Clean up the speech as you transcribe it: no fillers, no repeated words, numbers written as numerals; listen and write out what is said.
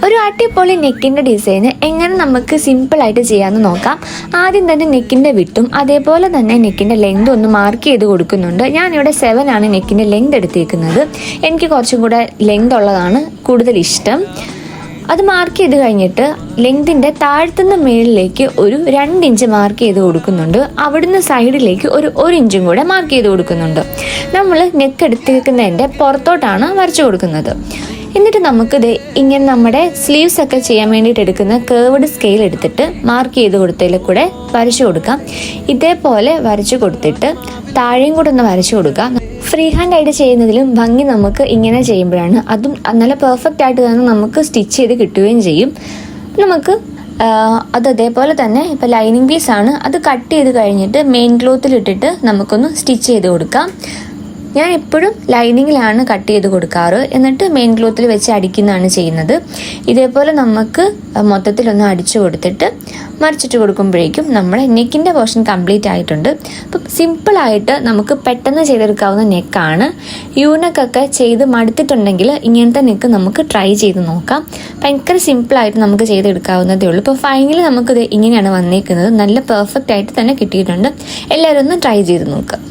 ഒരു അടിപൊളി നെക്കിൻ്റെ ഡിസൈന് എങ്ങനെ നമുക്ക് സിമ്പിളായിട്ട് ചെയ്യാമെന്ന് നോക്കാം. ആദ്യം തന്നെ നെക്കിൻ്റെ വിട്ടും അതേപോലെ തന്നെ നെക്കിൻ്റെ ലെങ്തും ഒന്ന് മാർക്ക് ചെയ്ത് കൊടുക്കുന്നുണ്ട്. ഞാനിവിടെ 7 ആണ് നെക്കിൻ്റെ ലെങ്ത് എടുത്തേക്കുന്നത്. എനിക്ക് കുറച്ചും കൂടെ ലെങ്ത് ഉള്ളതാണ് കൂടുതൽ ഇഷ്ടം. അത് മാർക്ക് ചെയ്ത് കഴിഞ്ഞിട്ട് ലെങ്തിൻ്റെ താഴത്തുനിന്ന് മേളിലേക്ക് ഒരു 2 ഇഞ്ച് മാർക്ക് ചെയ്ത് കൊടുക്കുന്നുണ്ട്. അവിടുന്ന് സൈഡിലേക്ക് ഒരു 1 ഇഞ്ചും കൂടെ മാർക്ക് ചെയ്ത് കൊടുക്കുന്നുണ്ട്. നമ്മൾ നെക്ക് എടുത്തേക്കുന്നതിൻ്റെ പുറത്തോട്ടാണ് വരച്ചു കൊടുക്കുന്നത്. എന്നിട്ട് നമുക്കിത് ഇങ്ങനെ നമ്മുടെ സ്ലീവ്സ് ഒക്കെ ചെയ്യാൻ വേണ്ടിയിട്ട് എടുക്കുന്ന കേർവ്ഡ് സ്കെയിൽ എടുത്തിട്ട് മാർക്ക് ചെയ്ത് കൊടുത്തതിൽ കൂടെ വരച്ചു കൊടുക്കാം. ഇതേപോലെ വരച്ചു കൊടുത്തിട്ട് താഴെയും കൂടെ ഒന്ന് വരച്ചു കൊടുക്കാം. ഫ്രീ ഹാൻഡ് ആയിട്ട് ചെയ്യുന്നതിലും ഭംഗി നമുക്ക് ഇങ്ങനെ ചെയ്യുമ്പോഴാണ്. അതും നല്ല പെർഫെക്റ്റ് ആയിട്ട് തന്നെ നമുക്ക് സ്റ്റിച്ച് ചെയ്ത് കിട്ടുകയും ചെയ്യും. നമുക്ക് അത് അതേപോലെ തന്നെ ഇപ്പോൾ ലൈനിങ് പീസാണ്, അത് കട്ട് ചെയ്ത് കഴിഞ്ഞിട്ട് മെയിൻ ക്ലോത്തിലിട്ടിട്ട് നമുക്കൊന്ന് സ്റ്റിച്ച് ചെയ്ത് കൊടുക്കാം. ഞാൻ എപ്പോഴും ലൈനിങ്ങിലാണ് കട്ട് ചെയ്ത് കൊടുക്കാറ്, എന്നിട്ട് മെയിൻ ക്ലോത്തിൽ വെച്ച് അടിക്കുന്നതാണ് ചെയ്യുന്നത്. ഇതേപോലെ നമുക്ക് മൊത്തത്തിലൊന്ന് അടിച്ചു കൊടുത്തിട്ട് മറിച്ചിട്ട് കൊടുക്കുമ്പോഴേക്കും നമ്മുടെ നെക്കിൻ്റെ പോർഷൻ കംപ്ലീറ്റ് ആയിട്ടുണ്ട്. അപ്പം സിമ്പിളായിട്ട് നമുക്ക് പെട്ടെന്ന് ചെയ്തെടുക്കാവുന്ന നെക്കാണ്. യൂണക്കൊക്കെ ചെയ്ത് മടുത്തിട്ടുണ്ടെങ്കിൽ ഇങ്ങനത്തെ നെക്ക് നമുക്ക് ട്രൈ ചെയ്ത് നോക്കാം. ഭയങ്കര സിമ്പിളായിട്ട് നമുക്ക് ചെയ്തെടുക്കാവുന്നതേ ഉള്ളൂ. ഇപ്പോൾ ഫൈനലി നമുക്കിത് ഇങ്ങനെയാണ് വന്നേക്കുന്നത്. നല്ല പെർഫെക്റ്റ് ആയിട്ട് തന്നെ കിട്ടിയിട്ടുണ്ട്. എല്ലാവരും ഒന്ന് ട്രൈ ചെയ്ത് നോക്കാം.